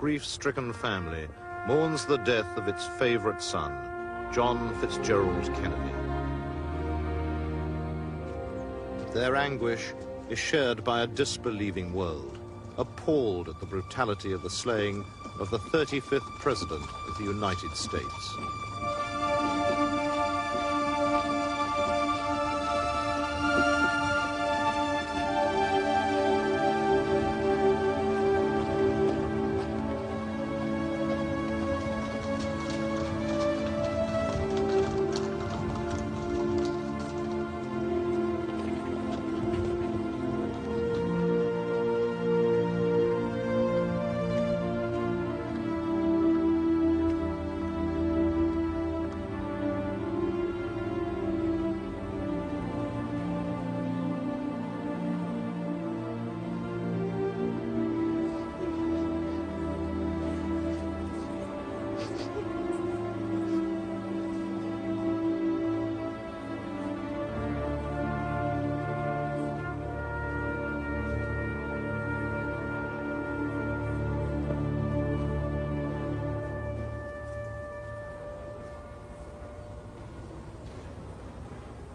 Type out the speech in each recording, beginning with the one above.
grief-stricken family mourns the death of its favorite son, John Fitzgerald Kennedy. Their anguish is shared by a disbelieving world, appalled at the brutality of the slaying of the 35th President of the United States.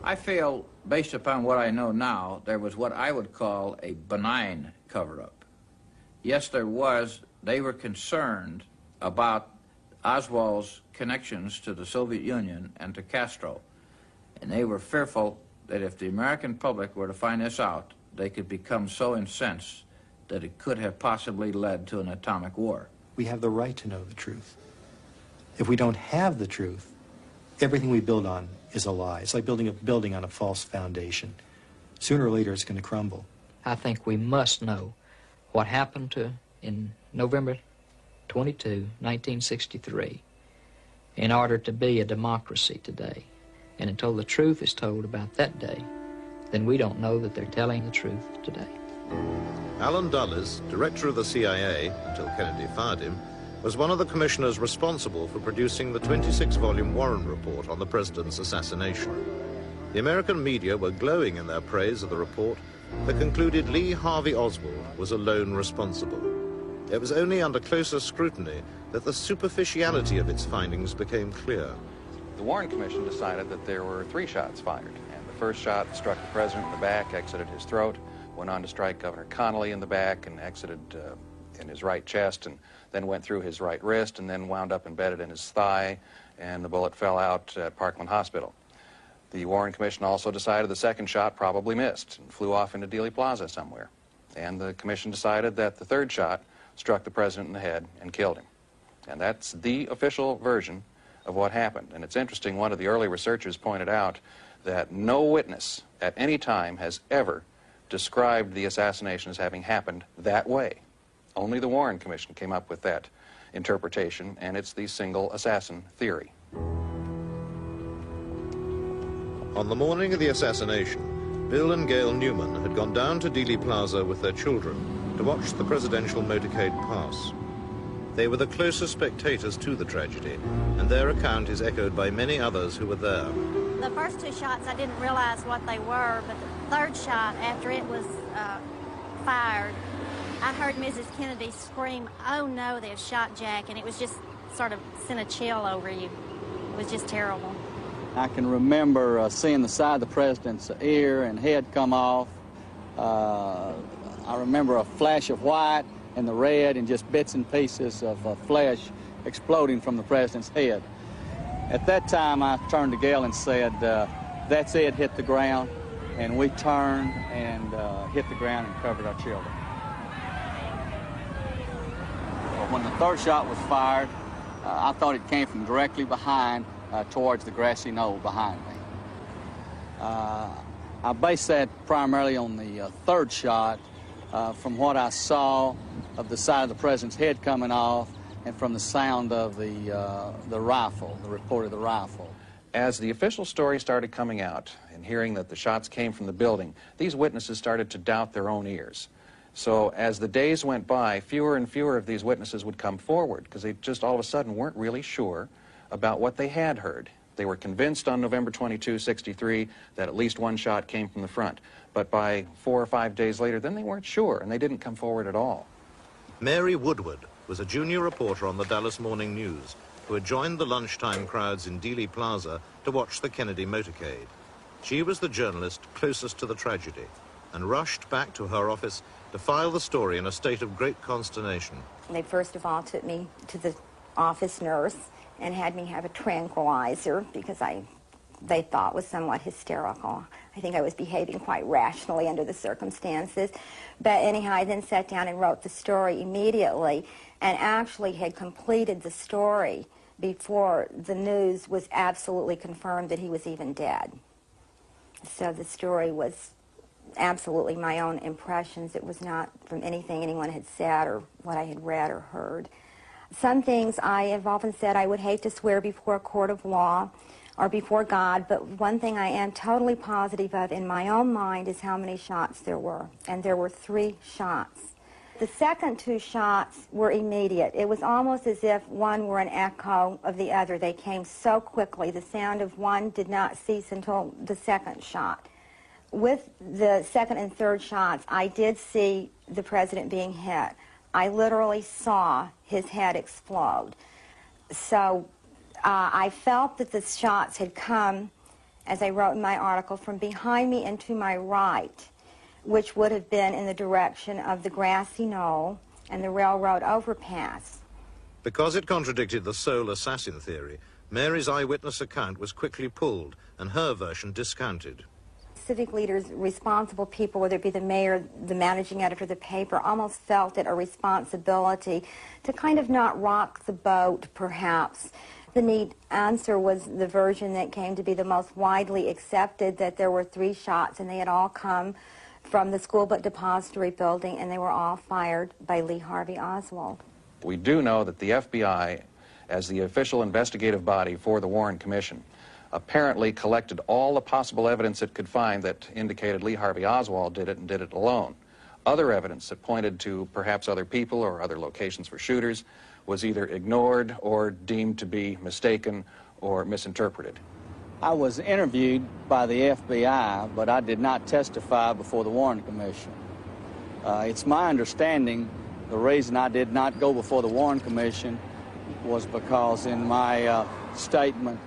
I feel, based upon what I know now, there was what I would call a benign cover-up. Yes, there was. They were concerned about Oswald's connections to the Soviet Union and to Castro. And they were fearful that if the American public were to find this out, they could become so incensed that it could have possibly led to an atomic war. We have the right to know the truth. If we don't have the truth, everything we build on is a lie. It's like building a building on a false foundation. Sooner or later, it's going to crumble. I think we must know what happened in November 22, 1963, in order to be a democracy today. And until the truth is told about that day, then we don't know that they're telling the truth today. Allen Dulles, director of the CIA, until Kennedy fired him, was one of the commissioners responsible for producing the 26-volume Warren Report on the president's assassination. The American media were glowing in their praise of the report that concluded Lee Harvey Oswald was alone responsible. It was only under closer scrutiny that the superficiality of its findings became clear. The Warren Commission decided that there were 3 shots fired, and the first shot struck the president in the back, exited his throat, went on to strike Governor Connolly in the back and exited in his right chest, and then went through his right wrist and then wound up embedded in his thigh, and the bullet fell out at Parkland Hospital. The Warren Commission also decided the second shot probably missed and flew off into Dealey Plaza somewhere. And the commission decided that the third shot struck the president in the head and killed him. And that's the official version of what happened. And it's interesting, one of the early researchers pointed out that no witness at any time has ever described the assassination as having happened that way. Only the Warren Commission came up with that interpretation, and it's the single assassin theory. On the morning of the assassination, Bill and Gail Newman had gone down to Dealey Plaza with their children to watch the presidential motorcade pass. They were the closest spectators to the tragedy, and their account is echoed by many others who were there. The first 2 shots, I didn't realize what they were, but the third shot, after it was fired, I heard Mrs. Kennedy scream, "Oh no, they've shot Jack," and it was just sort of sent a chill over you. It was just terrible. I can remember seeing the side of the president's ear and head come off. I remember a flash of white and the red and just bits and pieces of flesh exploding from the president's head. At that time, I turned to Gail and said, "That's it, hit the ground." And we turned and hit the ground and covered our children. When the third shot was fired, I thought it came from directly behind towards the grassy knoll behind me. I based that primarily on the third shot from what I saw of the side of the president's head coming off and from the sound of the rifle, the report of the rifle. As the official story started coming out and hearing that the shots came from the building, these witnesses started to doubt their own ears. So as the days went by, fewer and fewer of these witnesses would come forward because they just all of a sudden weren't really sure about what they had heard. They were convinced on November 22, 63 that at least 1 shot came from the front. But by 4 or 5 days later, then they weren't sure, and they didn't come forward at all. Mary Woodward, was a junior reporter on the Dallas Morning News who had joined the lunchtime crowds in Dealey Plaza to watch the Kennedy motorcade. She was the journalist closest to the tragedy and rushed back to her office to file the story in a state of great consternation. They first of all took me to the office nurse and had me have a tranquilizer because they thought was somewhat hysterical. I think I was behaving quite rationally under the circumstances. But anyhow, I then sat down and wrote the story immediately and actually had completed the story before the news was absolutely confirmed that he was even dead. So the story was absolutely my own impressions. It was not from anything anyone had said or what I had read or heard. Some things I have often said I would hate to swear before a court of law or before God, but one thing I am totally positive of in my own mind is how many shots there were, and there were 3 shots. The second 2 shots were immediate. It was almost as if one were an echo of the other. They came so quickly. The sound of one did not cease until the second shot. With the second and third shots, I did see the president being hit. I literally saw his head explode. So I felt that the shots had come, as I wrote in my article, from behind me and to my right, which would have been in the direction of the grassy knoll and the railroad overpass. Because it contradicted the sole assassin theory, Mary's eyewitness account was quickly pulled and her version discounted. Civic leaders, responsible people, whether it be the mayor, the managing editor of the paper, almost felt it a responsibility to kind of not rock the boat, perhaps. The neat answer was the version that came to be the most widely accepted, that there were 3 shots and they had all come from the school book depository building and they were all fired by Lee Harvey Oswald. We do know that the FBI, as the official investigative body for the Warren Commission, apparently collected all the possible evidence it could find that indicated Lee Harvey Oswald did it and did it alone. Other evidence that pointed to perhaps other people or other locations for shooters was either ignored or deemed to be mistaken or misinterpreted. I was interviewed by the FBI, but I did not testify before the Warren Commission. It's my understanding the reason I did not go before the Warren Commission was because in my statement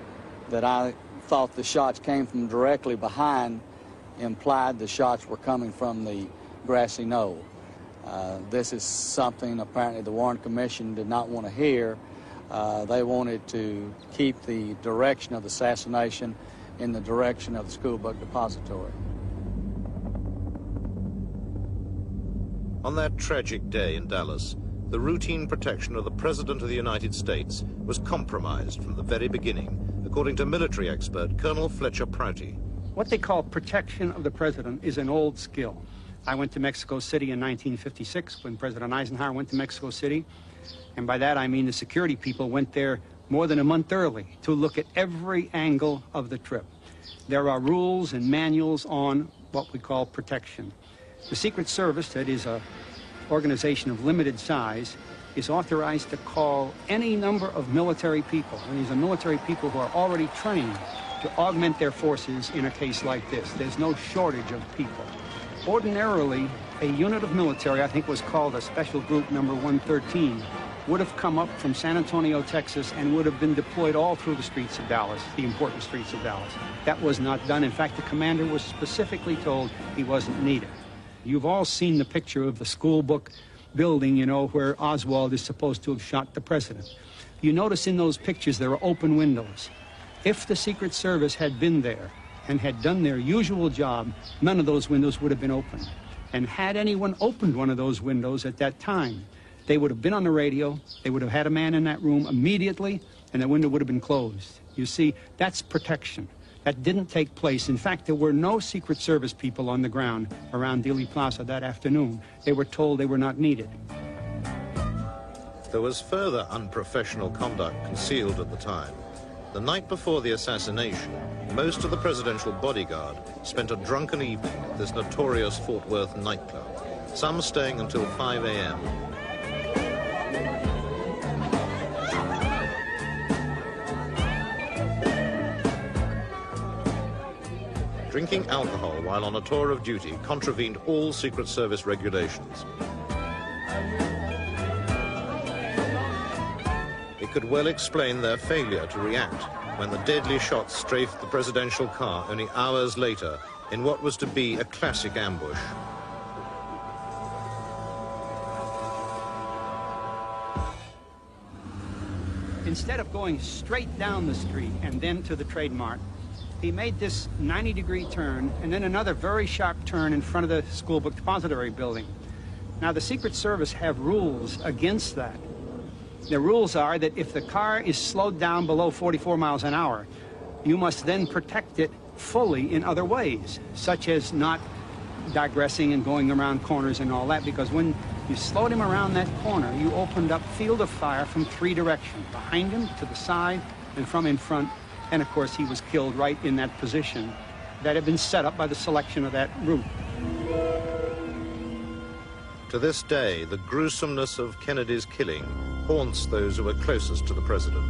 that I thought the shots came from directly behind implied the shots were coming from the grassy knoll. This is something apparently the Warren Commission did not want to hear. They wanted to keep the direction of the assassination in the direction of the school book depository. On that tragic day in Dallas, the routine protection of the President of the United States was compromised from the very beginning, according to military expert Colonel Fletcher Prouty. What they call protection of the president is an old skill. I went to Mexico City in 1956 when President Eisenhower went to Mexico City. And by that I mean the security people went there more than a month early to look at every angle of the trip. There are rules and manuals on what we call protection. The Secret Service, that is an organization of limited size, is authorized to call any number of military people. And these are military people who are already trained to augment their forces in a case like this. There's no shortage of people. Ordinarily, a unit of military, I think was called a Special Group Number 113, would have come up from San Antonio, Texas, and would have been deployed all through the streets of Dallas, the important streets of Dallas. That was not done. In fact, the commander was specifically told he wasn't needed. You've all seen the picture of the school book building, you know, where Oswald is supposed to have shot the president. You notice in those pictures there are open windows. If the Secret Service had been there and had done their usual job, none of those windows would have been open. And had anyone opened one of those windows at that time, they would have been on the radio, they would have had a man in that room immediately, and the window would have been closed. You see, that's protection. That didn't take place. In fact, there were no Secret Service people on the ground around Dealey Plaza that afternoon. They were told they were not needed. There was further unprofessional conduct concealed at the time. The night before the assassination, most of the presidential bodyguard spent a drunken evening at this notorious Fort Worth nightclub, some staying until 5 a.m. Drinking alcohol while on a tour of duty contravened all Secret Service regulations. It could well explain their failure to react when the deadly shots strafed the presidential car only hours later in what was to be a classic ambush. Instead of going straight down the street and then to the Trade Mart, he made this 90-degree turn and then another very sharp turn in front of the school book depository building. Now, the Secret Service have rules against that. The rules are that if the car is slowed down below 44 miles an hour, you must then protect it fully in other ways, such as not digressing and going around corners and all that, because when you slowed him around that corner, you opened up field of fire from 3 directions, behind him, to the side, and from in front. And, of course, he was killed right in that position that had been set up by the selection of that route. To this day, the gruesomeness of Kennedy's killing haunts those who were closest to the president.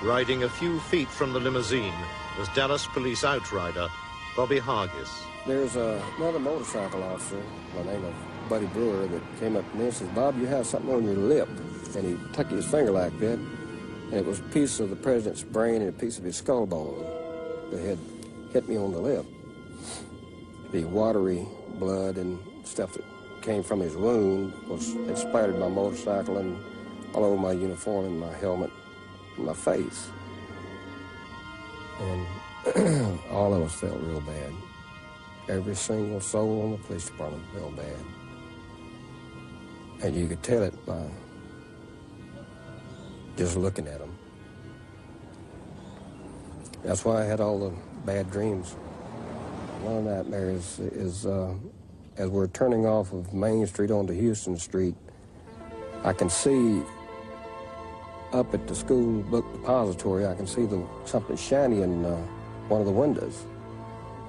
Riding a few feet from the limousine was Dallas police outrider Bobby Hargis. There's another motorcycle officer by the name of Buddy Brewer that came up to me and says, "Bob, you have something on your lip." And he took his finger like that, and it was a piece of the president's brain and a piece of his skull bone that had hit me on the lip. The watery blood and stuff that came from his wound had splattered my motorcycle and all over my uniform and my helmet and my face. And all of us felt real bad. Every single soul in the police department felt bad. And you could tell it by just looking at them. That's why I had all the bad dreams. One nightmare is as we're turning off of Main Street onto Houston Street, I can see up at the school book depository, I can see something shiny in one of the windows.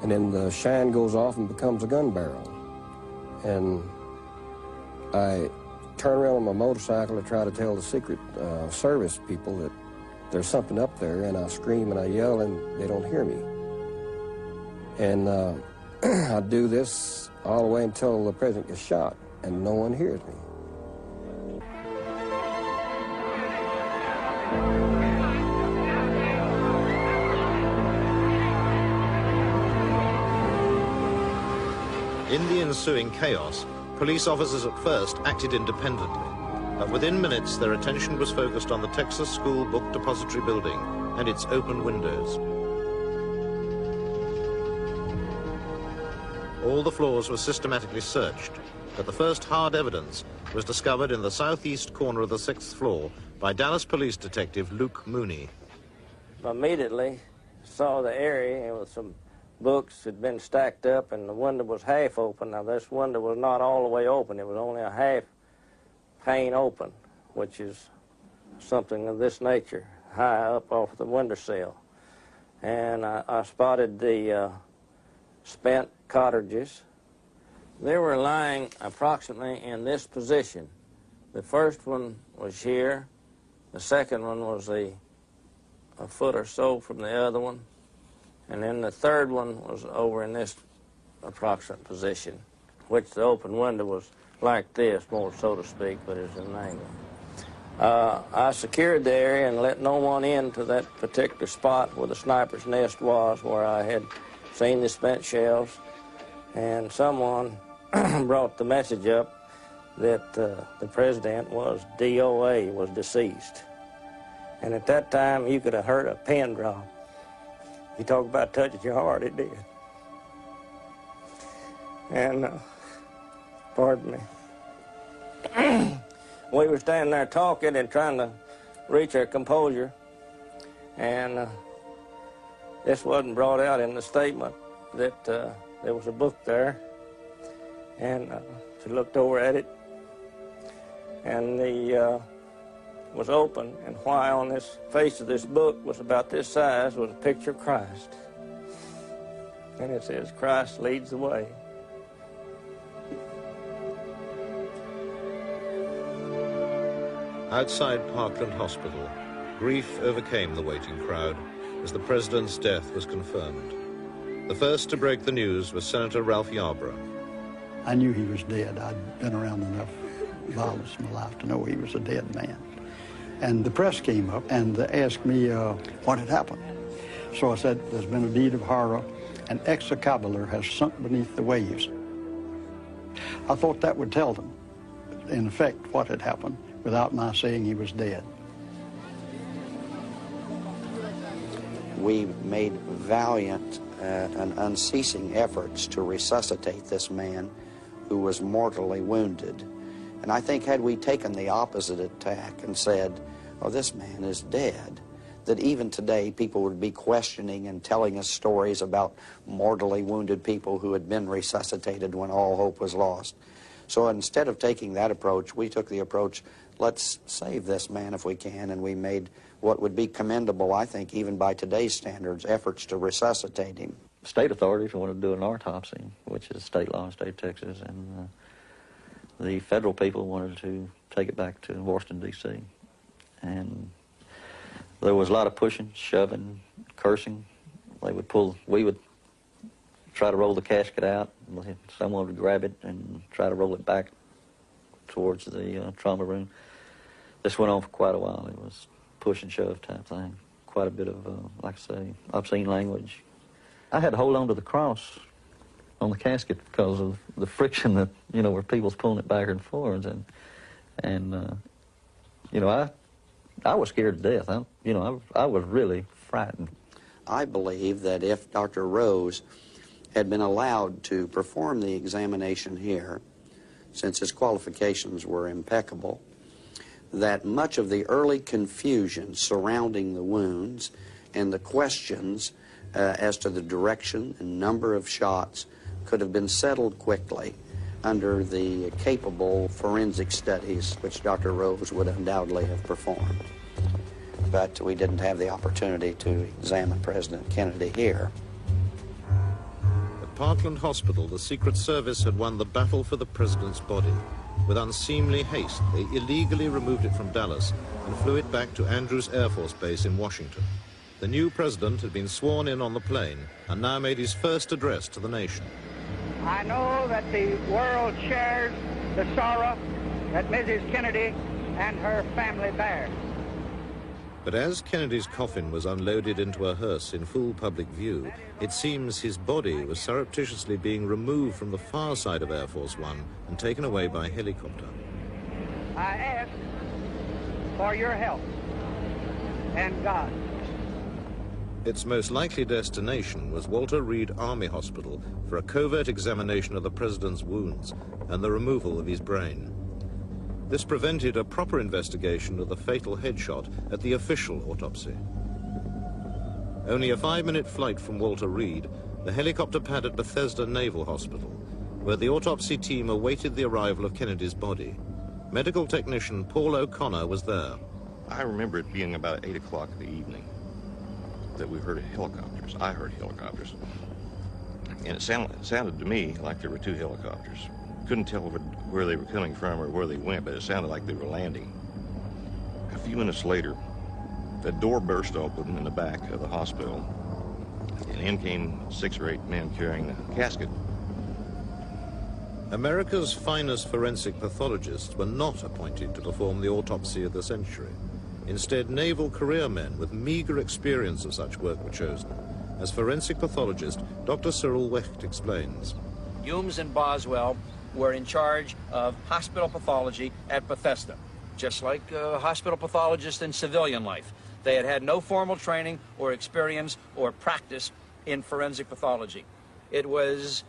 And then the shine goes off and becomes a gun barrel. And I turn around on my motorcycle to try to tell the Secret Service people that there's something up there, and I scream and I yell and they don't hear me. And I do this all the way until the president gets shot, and no one hears me. In the ensuing chaos, police officers at first acted independently, but within minutes their attention was focused on the Texas School Book Depository building and its open windows. All the floors were systematically searched, but the first hard evidence was discovered in the southeast corner of the 6th floor by Dallas Police Detective Luke Mooney. I immediately saw the area with some books had been stacked up, and the window was half open. Now, this window was not all the way open. It was only a half pane open, which is something of this nature, high up off the windowsill. And I spotted the spent cartridges. They were lying approximately in this position. The first one was here. The second one was a foot or so from the other one. And then the third one was over in this approximate position, which the open window was like this, more so to speak, but it's an angle. I secured the area and let no one into that particular spot where the sniper's nest was, where I had seen the spent shells. And someone brought the message up that the president was DOA, was deceased. And at that time, you could have heard a pin drop. You talk about touching your heart, it did. And, pardon me. We were standing there talking and trying to reach our composure, and this wasn't brought out in the statement that there was a book there, and she looked over at it, and the was open, and why on this face of this book was about this size was a picture of Christ. And it says, "Christ leads the way." Outside Parkland Hospital, grief overcame the waiting crowd as the president's death was confirmed. The first to break the news was Senator Ralph Yarborough. I knew he was dead. I'd been around enough violence in my life to know he was a dead man. And the press came up and asked me what had happened. So I said, there's been a deed of horror. An exocabler has sunk beneath the waves. I thought that would tell them, in effect, what had happened without my saying he was dead. We made valiant and unceasing efforts to resuscitate this man who was mortally wounded. And I think had we taken the opposite attack and said, oh, this man is dead, that even today people would be questioning and telling us stories about mortally wounded people who had been resuscitated when all hope was lost. So instead of taking that approach, we took the approach, let's save this man if we can, and we made what would be commendable, I think, even by today's standards, efforts to resuscitate him. State authorities wanted to do an autopsy, which is state law in the state of Texas, and the federal people wanted to take it back to Washington, D.C. And there was a lot of pushing, shoving, cursing. We would try to roll the casket out. Someone would grab it and try to roll it back towards the trauma room. This went on for quite a while. It was push and shove type thing. Quite a bit of, like I say, obscene language. I had to hold on to the cross on the casket because of the friction that, where people's pulling it back and forwards. And I was scared to death. I was really frightened. I believe that if Dr. Rose had been allowed to perform the examination here, since his qualifications were impeccable, that much of the early confusion surrounding the wounds and the questions as to the direction and number of shots could have been settled quickly under the capable forensic studies which Dr. Rose would undoubtedly have performed. But we didn't have the opportunity to examine President Kennedy here. At Parkland Hospital, the Secret Service had won the battle for the president's body. With unseemly haste, they illegally removed it from Dallas and flew it back to Andrews Air Force Base in Washington. The new president had been sworn in on the plane and now made his first address to the nation. I know that the world shares the sorrow that Mrs. Kennedy and her family bear. But as Kennedy's coffin was unloaded into a hearse in full public view, it seems his body was surreptitiously being removed from the far side of Air Force One and taken away by helicopter. I ask for your help and God. Its most likely destination was Walter Reed Army Hospital for a covert examination of the president's wounds and the removal of his brain. This prevented a proper investigation of the fatal headshot at the official autopsy. Only a 5-minute flight from Walter Reed, the helicopter pad at Bethesda Naval Hospital, where the autopsy team awaited the arrival of Kennedy's body. Medical technician Paul O'Connor was there. I remember it being about 8 o'clock in the evening that we heard helicopters. I heard helicopters. And it sounded to me like there were 2 helicopters. Couldn't tell where they were coming from or where they went, but it sounded like they were landing. A few minutes later, the door burst open in the back of the hospital, and in came 6 or 8 men carrying the casket. America's finest forensic pathologists were not appointed to perform the autopsy of the century. Instead, naval career men with meager experience of such work were chosen. As forensic pathologist, Dr. Cyril Wecht explains. Humes and Boswell were in charge of hospital pathology at Bethesda, just like hospital pathologists in civilian life. They had had no formal training or experience or practice in forensic pathology. It was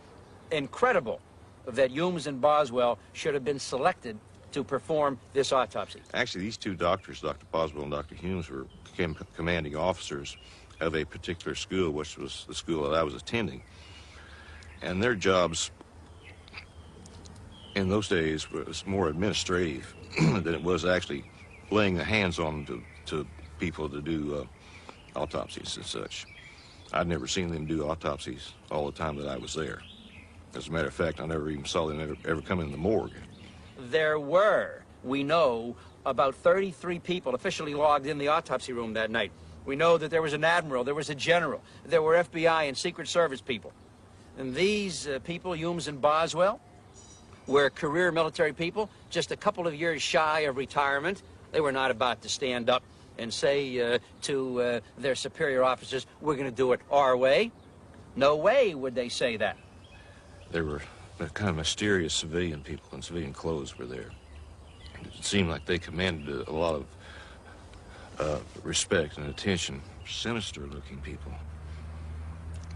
incredible that Humes and Boswell should have been selected to perform this autopsy. Actually, these 2 doctors, Dr. Boswell and Dr. Humes, became commanding officers of a particular school, which was the school that I was attending. And their jobs in those days was more administrative than it was actually laying the hands on to people to do autopsies and such. I'd never seen them do autopsies all the time that I was there. As a matter of fact, I never even saw them ever come in the morgue. There were, we know, about 33 people officially logged in the autopsy room that night. We know that there was an admiral, there was a general, there were FBI and Secret Service people. And these people, Humes and Boswell, were career military people, just a couple of years shy of retirement. They were not about to stand up and say to their superior officers, we're going to do it our way. No way would they say that. There were kind of mysterious civilian people in civilian clothes were there. It seemed like they commanded a lot of respect and attention. Sinister-looking people.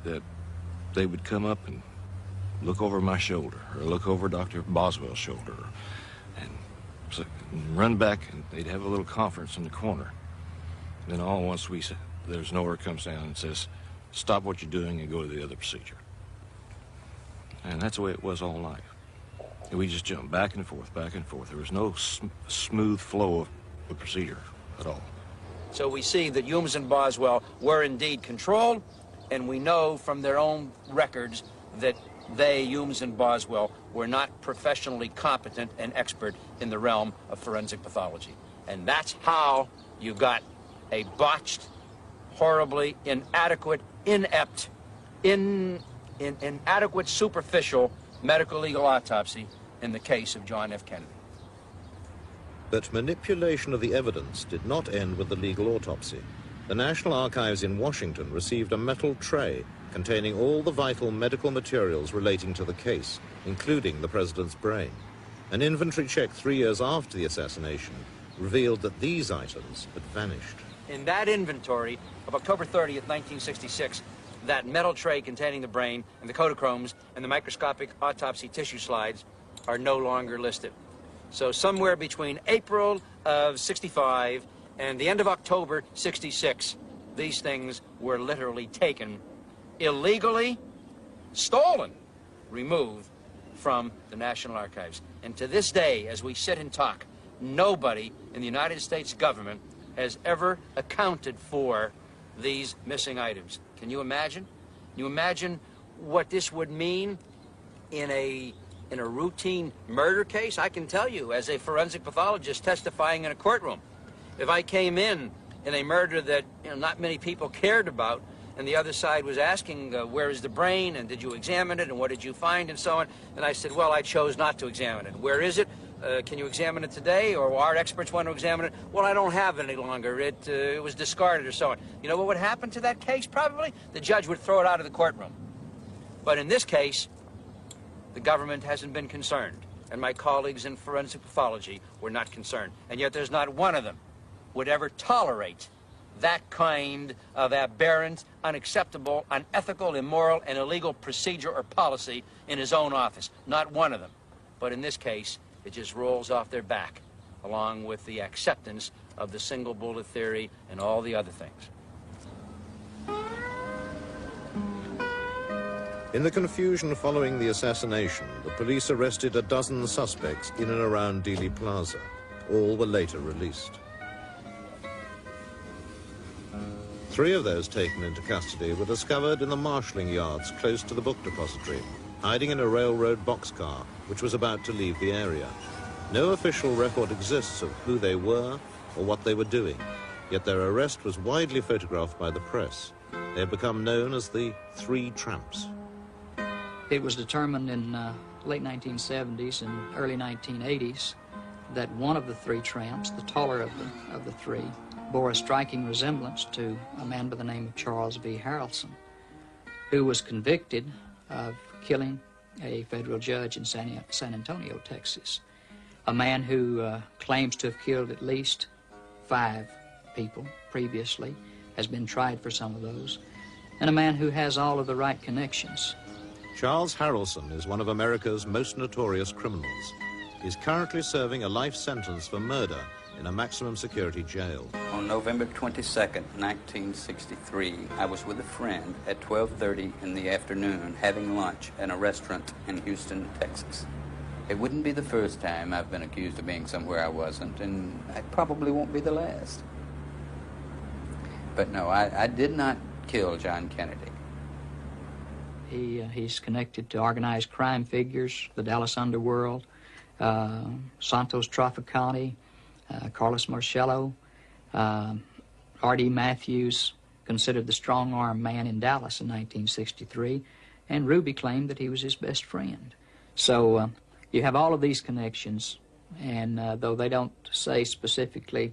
That they would come up and look over my shoulder, or look over Dr. Boswell's shoulder, and run back, and they'd have a little conference in the corner. Then all at once there's an order comes down and says, stop what you're doing and go to the other procedure. And that's the way it was all night. And we just jumped back and forth, back and forth. There was no smooth flow of the procedure at all. So we see that Humes and Boswell were indeed controlled, and we know from their own records that they, Humes and Boswell, were not professionally competent and expert in the realm of forensic pathology. And that's how you got a botched, horribly inadequate, inept, inadequate, superficial medical legal autopsy in the case of John F. Kennedy. But manipulation of the evidence did not end with the legal autopsy. The National Archives in Washington received a metal tray containing all the vital medical materials relating to the case, including the president's brain. An inventory check 3 years after the assassination revealed that these items had vanished. In that inventory of October 30th, 1966, that metal tray containing the brain and the Kodachromes and the microscopic autopsy tissue slides are no longer listed. So somewhere between April of 65 and the end of October 66, these things were literally taken illegally, stolen, removed from the National Archives. And to this day, as we sit and talk, nobody in the United States government has ever accounted for these missing items. Can you imagine? Can you imagine what this would mean in a routine murder case? I can tell you, as a forensic pathologist testifying in a courtroom, if I came in a murder that not many people cared about, and the other side was asking, where is the brain, and did you examine it, and what did you find, and so on, and I said, well, I chose not to examine it. Where is it? Can you examine it today, or our experts want to examine it? Well, I don't have it any longer. It was discarded, or so on. You know what would happen to that case, probably? The judge would throw it out of the courtroom. But in this case, the government hasn't been concerned, and my colleagues in forensic pathology were not concerned. And yet there's not one of them would ever tolerate that kind of aberrant, unacceptable, unethical, immoral, and illegal procedure or policy in his own office. Not one of them. But in this case, it just rolls off their back, along with the acceptance of the single bullet theory and all the other things. In the confusion following the assassination, the police arrested a dozen suspects in and around Dealey Plaza. All were later released. 3 of those taken into custody were discovered in the marshalling yards close to the book depository, hiding in a railroad boxcar which was about to leave the area. No official record exists of who they were or what they were doing, yet their arrest was widely photographed by the press. They have become known as the Three Tramps. It was determined in late 1970s and early 1980s that one of the three tramps, the taller of the three, bore a striking resemblance to a man by the name of Charles V. Harrelson, who was convicted of killing a federal judge in San Antonio, Texas. A man who claims to have killed at least 5 people previously, has been tried for some of those, and a man who has all of the right connections. Charles Harrelson is one of America's most notorious criminals. He's currently serving a life sentence for murder in a maximum security jail. On November 22nd, 1963, I was with a friend at 12:30 in the afternoon having lunch at a restaurant in Houston, Texas. It wouldn't be the first time I've been accused of being somewhere I wasn't, and it probably won't be the last. But no, I did not kill John Kennedy. He's connected to organized crime figures, the Dallas Underworld, Santos Trafficante, Carlos Marcello, R.D. Matthews considered the strong-arm man in Dallas in 1963, and Ruby claimed that he was his best friend. So you have all of these connections, and though they don't say specifically,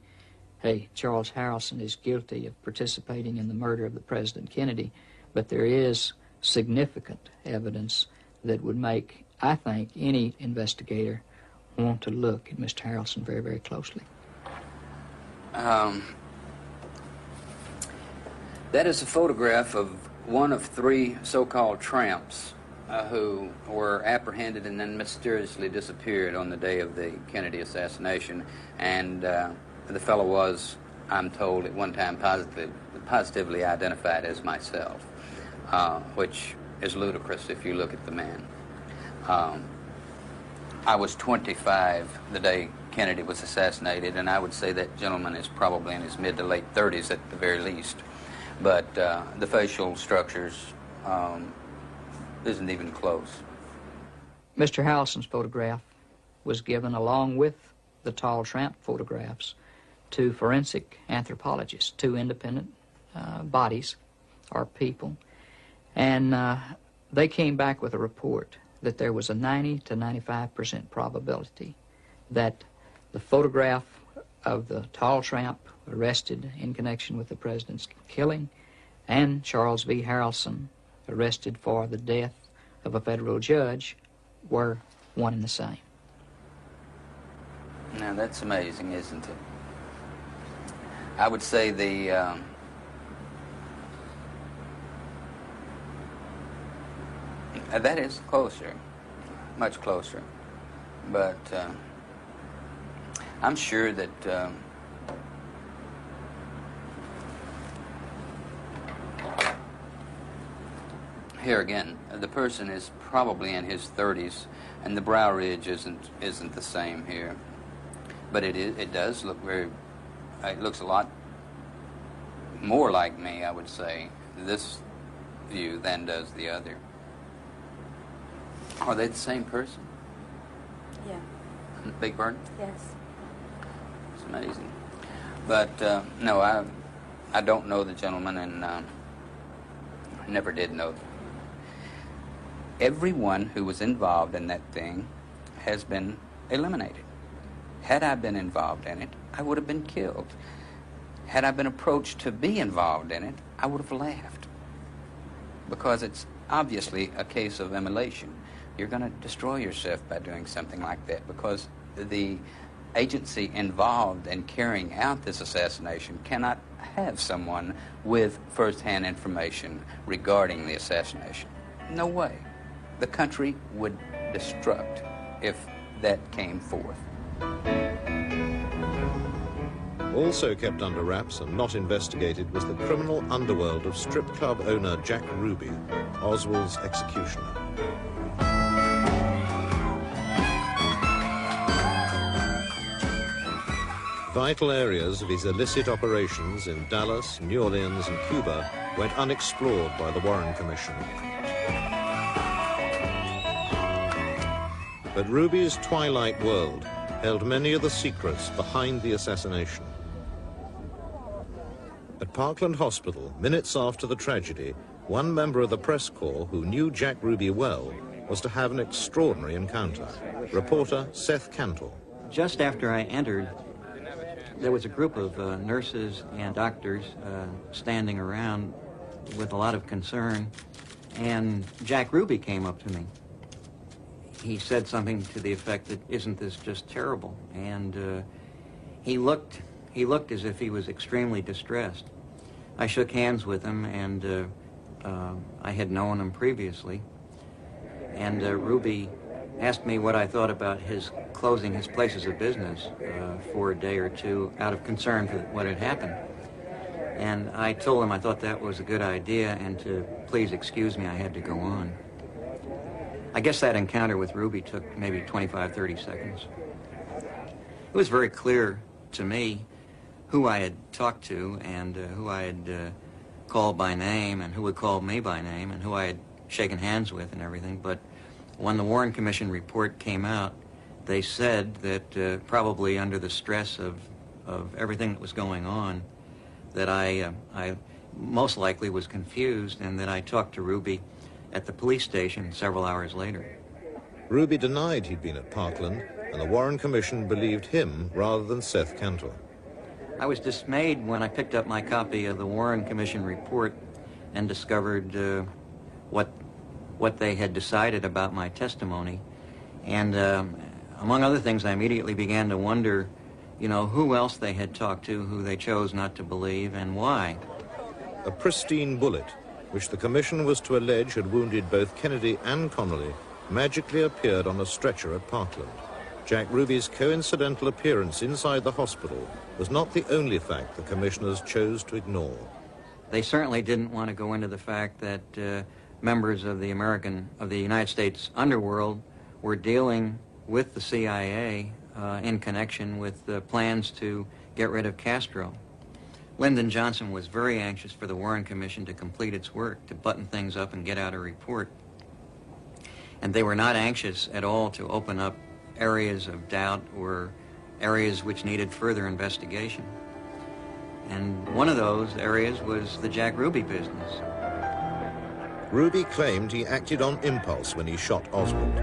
hey, Charles Harrelson is guilty of participating in the murder of the President Kennedy, but there is significant evidence that would make, I think, any investigator want to look at Mr. Harrelson very, very closely. That is a photograph of one of 3 so-called tramps who were apprehended and then mysteriously disappeared on the day of the Kennedy assassination. And the fellow was, I'm told, at one time positively identified as myself, which is ludicrous if you look at the man. I was 25 the day Kennedy was assassinated, and I would say that gentleman is probably in his mid to late 30s at the very least. But the facial structures isn't even close. Mr. Harrelson's photograph was given along with the tall tramp photographs to forensic anthropologists, 2 independent bodies or people, and they came back with a report that there was a 90 to 95% probability that the photograph of the tall tramp arrested in connection with the president's killing and Charles V. Harrelson arrested for the death of a federal judge were one and the same. Now that's amazing, isn't it? I would say that is closer, much closer, but I'm sure that here again, the person is probably in his 30s, and the brow ridge isn't the same here, but it does look it looks a lot more like me, I would say, this view than does the other. Are they the same person? Yeah. Big Bird? Yes. It's amazing. But, no, I don't know the gentleman, and never did know them. Everyone who was involved in that thing has been eliminated. Had I been involved in it, I would have been killed. Had I been approached to be involved in it, I would have laughed. Because it's obviously a case of immolation. You're going to destroy yourself by doing something like that, because the agency involved in carrying out this assassination cannot have someone with first-hand information regarding the assassination. No way. The country would destruct if that came forth. Also kept under wraps and not investigated was the criminal underworld of strip club owner Jack Ruby, Oswald's executioner. Vital areas of his illicit operations in Dallas, New Orleans and Cuba went unexplored by the Warren Commission. But Ruby's twilight world held many of the secrets behind the assassination. At Parkland Hospital, minutes after the tragedy, one member of the press corps who knew Jack Ruby well was to have an extraordinary encounter. Reporter Seth Cantle. Just after I entered, there was a group of nurses and doctors standing around with a lot of concern, and Jack Ruby came up to me. He said something to the effect that, "Isn't this just terrible?" And he looked as if he was extremely distressed. I shook hands with him, and I had known him previously. And Ruby asked me what I thought about his closing his places of business for a day or two out of concern for what had happened. And I told him I thought that was a good idea, and to please excuse me, I had to go on. I guess that encounter with Ruby took maybe 25, 30 seconds. It was very clear to me who I had talked to and who I had called by name and who had called me by name and who I had shaken hands with and everything. But when the Warren Commission report came out, they said that probably under the stress of everything that was going on, that I most likely was confused and that I talked to Ruby at the police station several hours later. Ruby denied he'd been at Parkland, and the Warren Commission believed him rather than Seth Cantor. I was dismayed when I picked up my copy of the Warren Commission report and discovered what they had decided about my testimony. And among other things, I immediately began to wonder, you know, who else they had talked to, who they chose not to believe, and why. A pristine bullet, which the Commission was to allege had wounded both Kennedy and Connolly, magically appeared on a stretcher at Parkland. Jack Ruby's coincidental appearance inside the hospital was not the only fact the commissioners chose to ignore. They certainly didn't want to go into the fact that members of the United States underworld were dealing with the CIA in connection with plans to get rid of Castro. Lyndon Johnson was very anxious for the Warren Commission to complete its work, to button things up and get out a report. And they were not anxious at all to open up areas of doubt or areas which needed further investigation. And one of those areas was the Jack Ruby business. Ruby claimed he acted on impulse when he shot Oswald.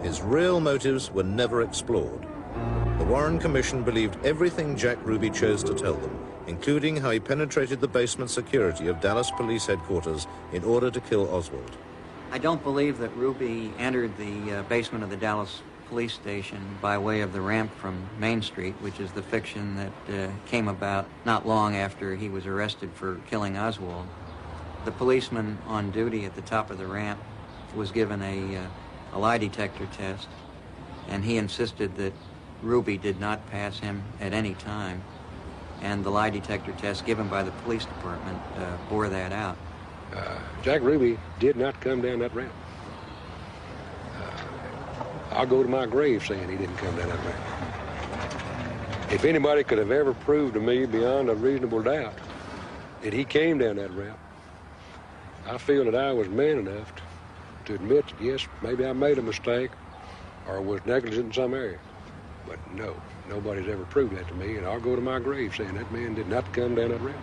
His real motives were never explored. The Warren Commission believed everything Jack Ruby chose to tell them, including how he penetrated the basement security of Dallas Police Headquarters in order to kill Oswald. I don't believe that Ruby entered the basement of the Dallas police station by way of the ramp from Main Street, which is the fiction that came about not long after he was arrested for killing Oswald. The policeman on duty at the top of the ramp was given a lie detector test, and he insisted that Ruby did not pass him at any time, and the lie detector test given by the police department bore that out. Jack Ruby did not come down that ramp. I'll go to my grave saying he didn't come down that ramp. If anybody could have ever proved to me beyond a reasonable doubt that he came down that ramp, I feel that I was man enough to admit that, yes, maybe I made a mistake or was negligent in some area. But no, nobody's ever proved that to me, and I'll go to my grave saying that man did not come down that ramp.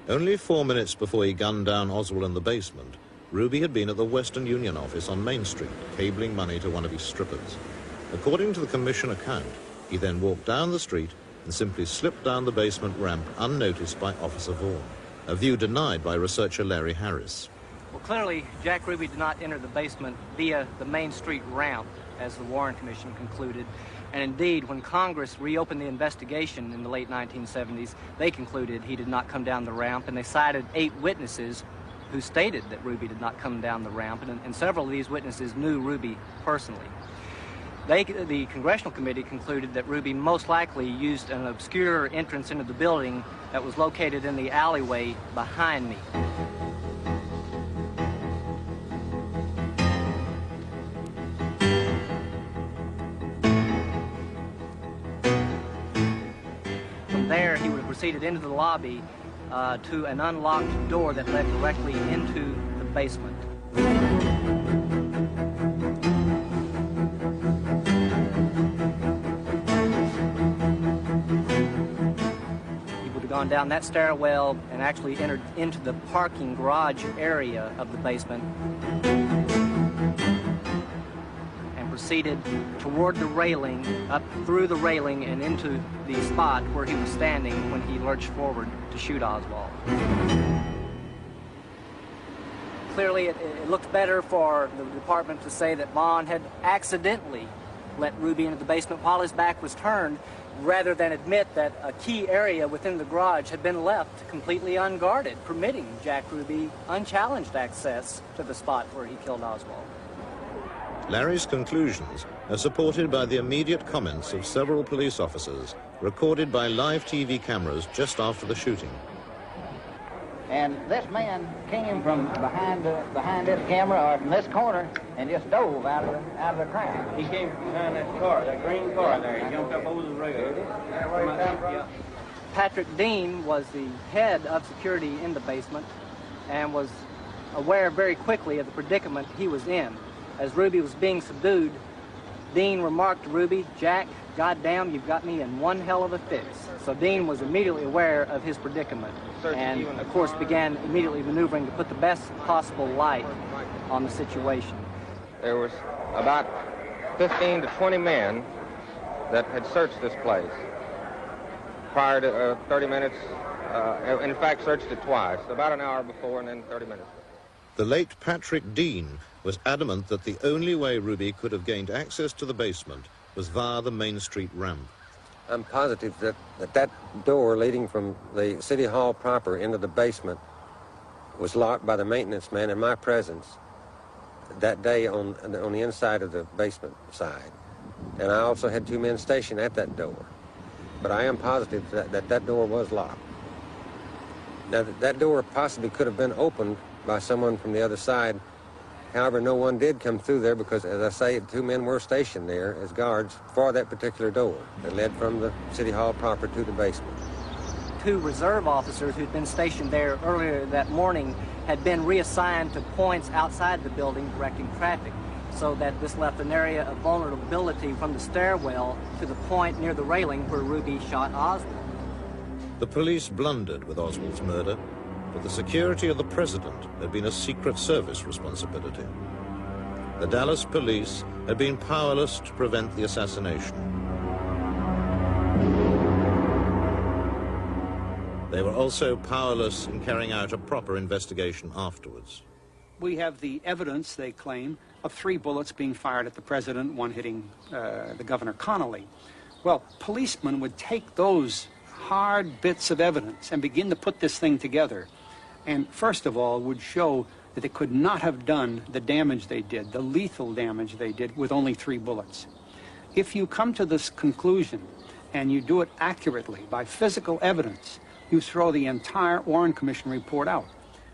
Only 4 minutes before he gunned down Oswald in the basement, Ruby had been at the Western Union office on Main Street, cabling money to one of his strippers. According to the commission account, he then walked down the street and simply slipped down the basement ramp unnoticed by Officer Vaughan, a view denied by researcher Larry Harris. Well, clearly, Jack Ruby did not enter the basement via the Main Street ramp, as the Warren Commission concluded. And indeed, when Congress reopened the investigation in the late 1970s, they concluded he did not come down the ramp, and they cited 8 witnesses who stated that Ruby did not come down the ramp, and several of these witnesses knew Ruby personally. The Congressional Committee concluded that Ruby most likely used an obscure entrance into the building that was located in the alleyway behind me. From there, he would have proceeded into the lobby to an unlocked door that led directly into the basement. He would have gone down that stairwell and actually entered into the parking garage area of the basement and proceeded toward the railing, up through the railing and into the spot where he was standing when he lurched forward to shoot Oswald. Clearly, it looked better for the department to say that Bond had accidentally let Ruby into the basement while his back was turned, rather than admit that a key area within the garage had been left completely unguarded, permitting Jack Ruby unchallenged access to the spot where he killed Oswald. Larry's conclusions are supported by the immediate comments of several police officers recorded by live TV cameras just after the shooting. And this man came from behind this camera or from this corner and just dove out of the crowd. He came from behind that car, that green car there. He jumped up over the rail. Patrick Dean was the head of security in the basement and was aware very quickly of the predicament he was in. As Ruby was being subdued, Dean remarked to Ruby, "Jack, "Goddamn, you've got me in one hell of a fix." So Dean was immediately aware of his predicament and, of course, began immediately maneuvering to put the best possible light on the situation. There was about 15 to 20 men that had searched this place prior to 30 minutes. In fact, searched it twice, about an hour before and then 30 minutes. The late Patrick Dean was adamant that the only way Ruby could have gained access to the basement was via the Main Street ramp. I'm positive that door leading from the City Hall proper into the basement was locked by the maintenance man in my presence that day on the inside of the basement side. And I also had 2 men stationed at that door. But I am positive that door was locked. Now, that door possibly could have been opened by someone from the other side. However, no one did come through there because, as I say, 2 men were stationed there as guards for that particular door that led from the City Hall proper to the basement. 2 reserve officers who'd been stationed there earlier that morning had been reassigned to points outside the building directing traffic, so that this left an area of vulnerability from the stairwell to the point near the railing where Ruby shot Oswald. The police blundered with Oswald's murder, but the security of the president had been a Secret Service responsibility. The Dallas police had been powerless to prevent the assassination. They were also powerless in carrying out a proper investigation afterwards. We have the evidence, they claim, of 3 bullets being fired at the president, 1 hitting the Governor Connolly. Well, policemen would take those hard bits of evidence and begin to put this thing together, and first of all would show that they could not have done the damage they did, the lethal damage they did, with only 3 bullets. If you come to this conclusion and you do it accurately by physical evidence, you throw the entire Warren Commission report out.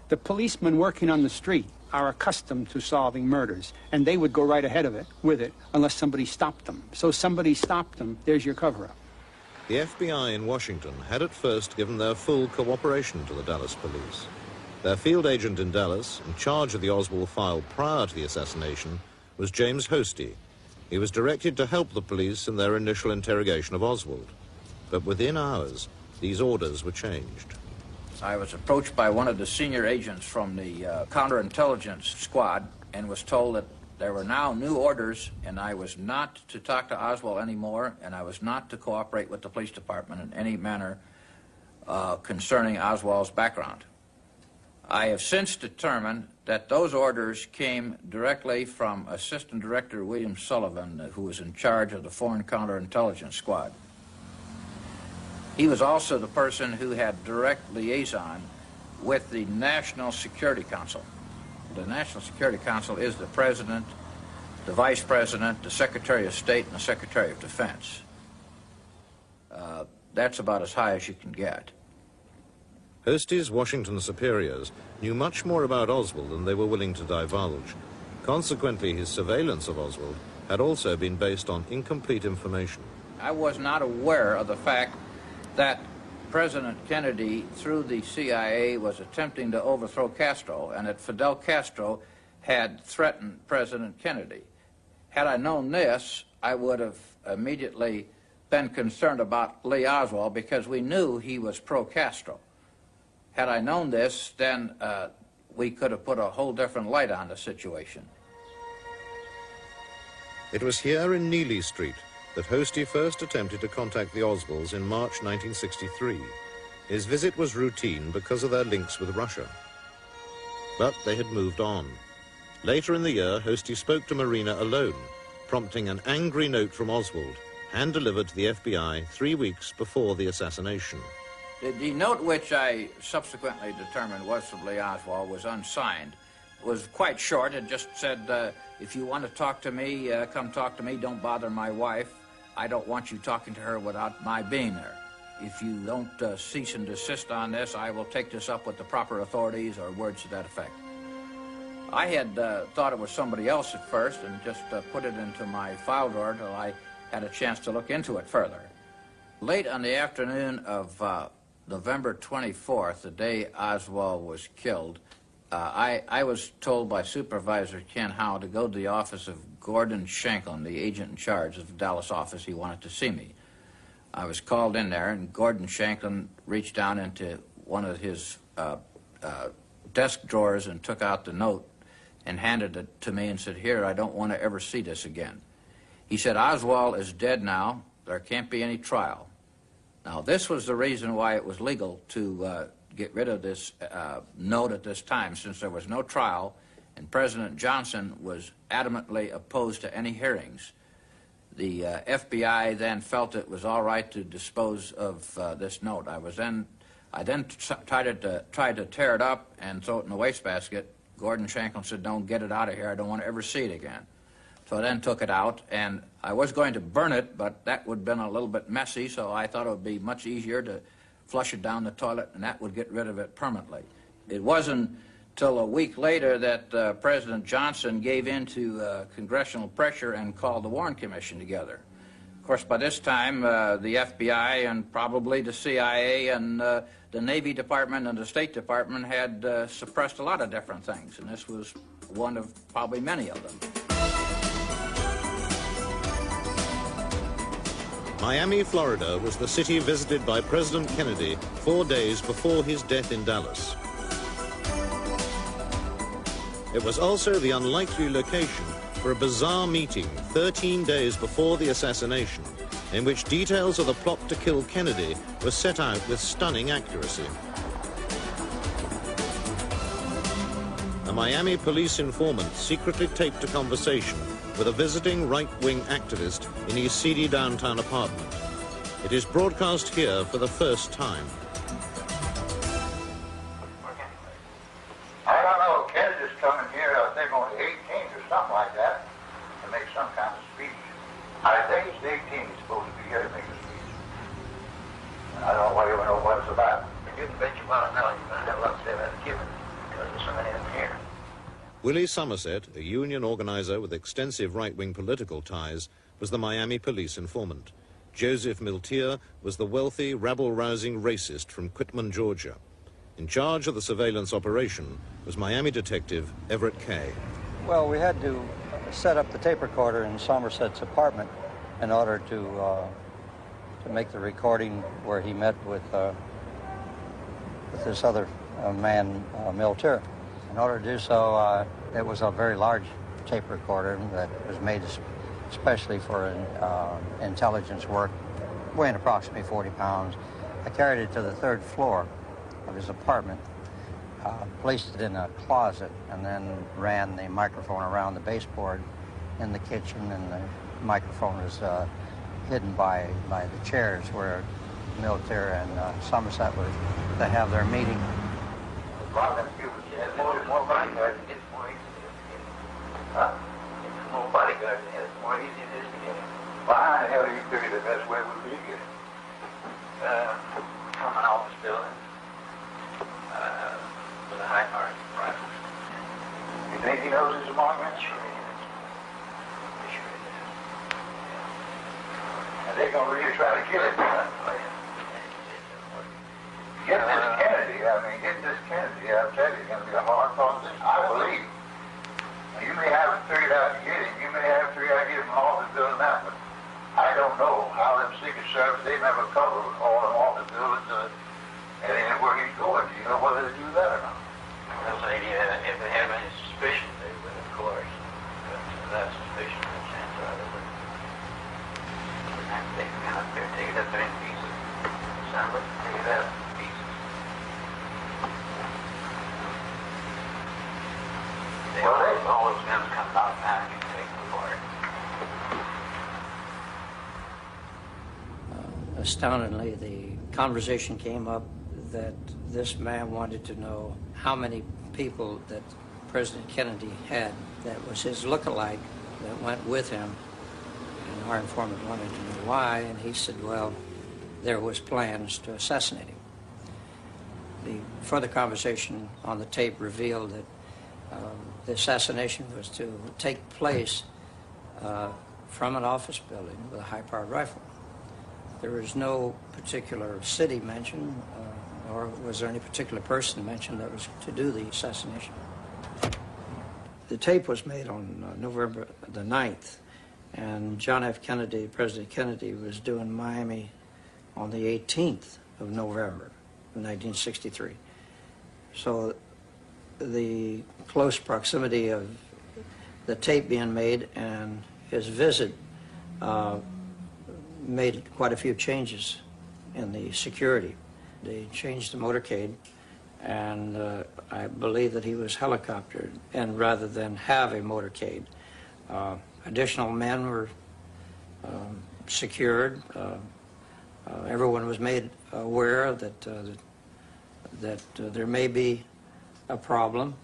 The policemen working on the street are accustomed to solving murders, and they would go right ahead of it with it unless somebody stopped them. So somebody stopped them, there's your cover-up. The FBI in Washington had at first given their full cooperation to the Dallas police. Their field agent in Dallas, in charge of the Oswald file prior to the assassination, was James Hosty. He was directed to help the police in their initial interrogation of Oswald. But within hours, these orders were changed. I was approached by one of the senior agents from the counterintelligence squad and was told that there were now new orders, and I was not to talk to Oswald anymore, and I was not to cooperate with the police department in any manner concerning Oswald's background. I have since determined that those orders came directly from Assistant Director William Sullivan, who was in charge of the Foreign Counterintelligence Squad. He was also the person who had direct liaison with the National Security Council. The National Security Council is the President, the Vice President, the Secretary of State, and the Secretary of Defense. That's about as high as you can get. Hosty's Washington superiors knew much more about Oswald than they were willing to divulge. Consequently, his surveillance of Oswald had also been based on incomplete information. I was not aware of the fact that President Kennedy, through the CIA, was attempting to overthrow Castro, and that Fidel Castro had threatened President Kennedy. Had I known this, I would have immediately been concerned about Lee Oswald, because we knew he was pro-Castro. Had I known this, then we could have put a whole different light on the situation. It was here in Neely Street that Hosty first attempted to contact the Oswalds in March 1963. His visit was routine because of their links with Russia. But they had moved on. Later in the year, Hosty spoke to Marina alone, prompting an angry note from Oswald, hand-delivered to the FBI 3 weeks before the assassination. The note, which I subsequently determined was from Lee Oswald, was unsigned. It was quite short. It just said, if you want to talk to me, come talk to me. Don't bother my wife. I don't want you talking to her without my being there. If you don't cease and desist on this, I will take this up with the proper authorities, or words to that effect. I had thought it was somebody else at first and just put it into my file drawer until I had a chance to look into it further. Late on the afternoon of November 24th, the day Oswald was killed, I was told by Supervisor Ken Howe to go to the office of Gordon Shanklin, the agent in charge of the Dallas office. He wanted to see me. I was called in there, and Gordon Shanklin reached down into one of his desk drawers and took out the note and handed it to me and said, "Here, I don't want to ever see this again." He said, "Oswald is dead now. There can't be any trial." Now, this was the reason why it was legal to get rid of this note at this time, since there was no trial, and President Johnson was adamantly opposed to any hearings. The FBI then felt it was all right to dispose of this note. I then tried to tear it up and throw it in the wastebasket. Gordon Shanklin said, "Don't get it out of here. I don't want to ever see it again." So I then took it out, and I was going to burn it, but that would have been a little bit messy, so I thought it would be much easier to flush it down the toilet, and that would get rid of it permanently. It wasn't till a week later that President Johnson gave in to congressional pressure and called the Warren Commission together. Of course, by this time, the FBI and probably the CIA and the Navy Department and the State Department had suppressed a lot of different things, and this was one of probably many of them. Miami, Florida was the city visited by President Kennedy 4 days before his death in Dallas. It was also the unlikely location for a bizarre meeting 13 days before the assassination, in which details of the plot to kill Kennedy were set out with stunning accuracy. A Miami police informant secretly taped a conversation with a visiting right-wing activist in his seedy downtown apartment. It is broadcast here for the first time. I don't know, Kennedy's coming here, I think on the 18th or something like that, to make some kind of speech. I think it's the 18th he's supposed to be here to make a speech. And I don't even know what it's about. You can bet you want to know, you're going to have a lot to say about it given, because there's so many of them here. Willie Somerset, a union organizer with extensive right-wing political ties, was the Miami police informant. Joseph Miltier was the wealthy, rabble-rousing racist from Quitman, Georgia. In charge of the surveillance operation was Miami detective Everett Kay. Well, we had to set up the tape recorder in Somerset's apartment in order to make the recording where he met with this other man, Miltier. In order to do so, it was a very large tape recorder that was made especially for intelligence work, weighing approximately 40 pounds. I carried it to the 3rd floor of his apartment, placed it in a closet, and then ran the microphone around the baseboard in the kitchen, and the microphone was hidden by the chairs where Miltier and Somerset were to have their meeting. More bodyguards to get more easy. Huh? More bodyguards to get more easy it is to get it. Well, how the hell do you figure the best way would be to get it? From an office building with a high-powered rifle. You think he knows his apartment? Sure he is. Sure he is. And they're going to really try to kill him. Get this Kennedy, I'll tell you, it's going to be a hard proposition, I believe. Now, you may have it figured out to get him, you may have it figured out to get him office building out, but I don't know how them Secret Service, they never cover all them office buildings and anywhere he's going. Do you know whether they do that or not? Well, if they have any suspicion, they would, of course. But without suspicion, no chance of it. They'd have to take it out there, take it up there in pieces. Sound it, take it out. All those guns come out now and you take them apart. Astoundingly, the conversation came up that this man wanted to know how many people that President Kennedy had that was his look-alike that went with him. And our informant wanted to know why, and he said, well, there was plans to assassinate him. The further conversation on the tape revealed that the assassination was to take place from an office building with a high-powered rifle. There was no particular city mentioned, or was there any particular person mentioned that was to do the assassination? The tape was made on November the 9th, and John F. Kennedy, President Kennedy, was due in Miami on the 18th of November of 1963. So the close proximity of the tape being made and his visit made quite a few changes in the security. They changed the motorcade, and I believe that he was helicoptered, and rather than have a motorcade. Additional men were secured. Everyone was made aware that there may be a problem,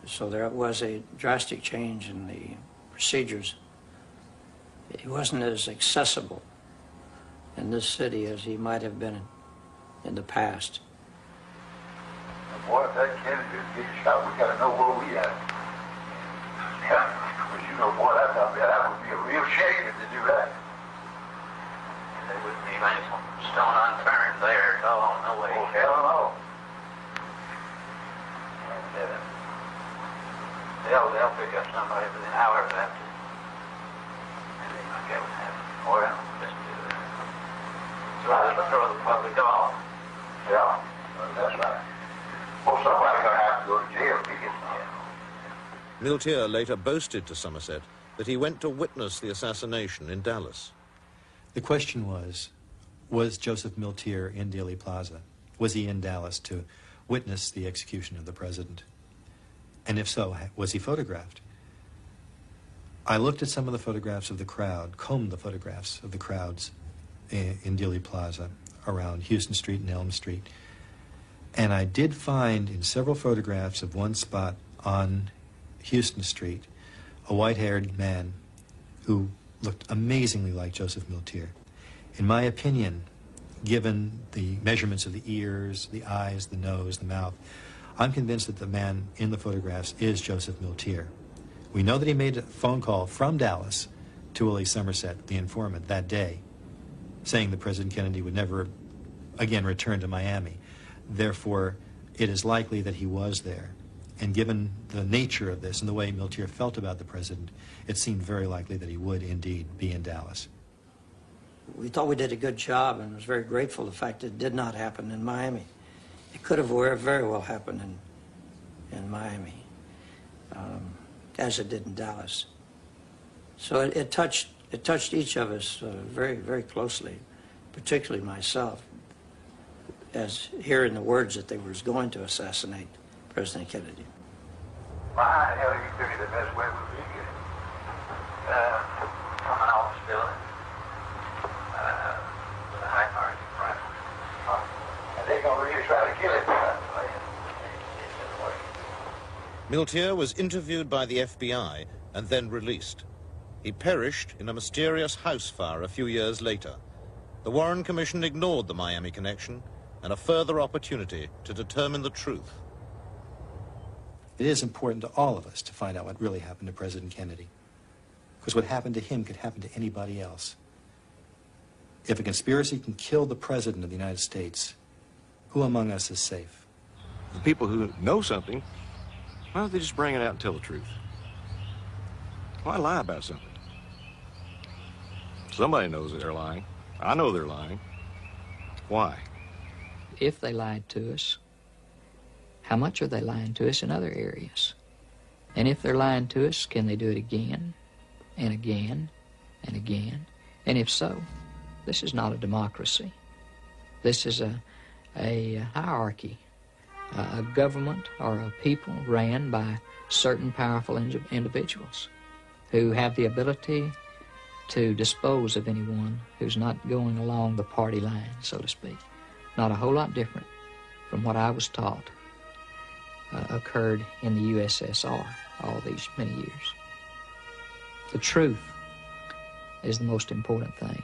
so there was a drastic change in the procedures. He wasn't as accessible in this city as he might have been in the past. Boy, if that Kennedy is getting shot, we gotta know where we at. Yeah, but you know, boy, that would be a real shame if they do that. There wouldn't be any stone unturned there. Oh, no way. Oh, hell no. And they'll pick up somebody within hours after. And they might get what happened. Oh, yeah. Just throw the public off. Yeah, that's right. Well, somebody's gonna have to go to jail if he gets out. Miltier later boasted to Somerset that he went to witness the assassination in Dallas. The question was Joseph Miltier in Dealey Plaza? Was he in Dallas to witness the execution of the president? And if so, was he photographed? I looked at some of the photographs of the crowd, combed the photographs of the crowds in Dealey Plaza around Houston Street and Elm Street. And I did find in several photographs of one spot on Houston Street a white-haired man who looked amazingly like Joseph Miltier. In my opinion, given the measurements of the ears, the eyes, the nose, the mouth, I'm convinced that the man in the photographs is Joseph Miltier. We know that he made a phone call from Dallas to Willie Somerset, the informant, that day, saying that President Kennedy would never again return to Miami. Therefore, it is likely that he was there. And given the nature of this and the way Miltier felt about the president, it seemed very likely that he would indeed be in Dallas. We thought we did a good job and was very grateful for the fact that it did not happen in Miami. It could have very well happened in Miami, as it did in Dallas. So it touched each of us very, very closely, particularly myself, as hearing the words that they were going to assassinate President Kennedy. Well, how the hell do you figure the best way would be to get him? From an office building. With a high margin rifle. And they're gonna really try to kill him. Miltier was interviewed by the FBI and then released. He perished in a mysterious house fire a few years later. The Warren Commission ignored the Miami connection and a further opportunity to determine the truth. It is important to all of us to find out what really happened to President Kennedy, because what happened to him could happen to anybody else. If a conspiracy can kill the President of the United States, who among us is safe? The people who know something, why don't they just bring it out and tell the truth? Why lie about something? Somebody knows that they're lying. I know they're lying. Why? If they lied to us, how much are they lying to us in other areas? And if they're lying to us, can they do it again and again and again? And if so, this is not a democracy. This is a hierarchy, a government or a people ran by certain powerful individuals who have the ability to dispose of anyone who's not going along the party line, so to speak. Not a whole lot different from what I was taught occurred in the USSR all these many years. The truth is the most important thing.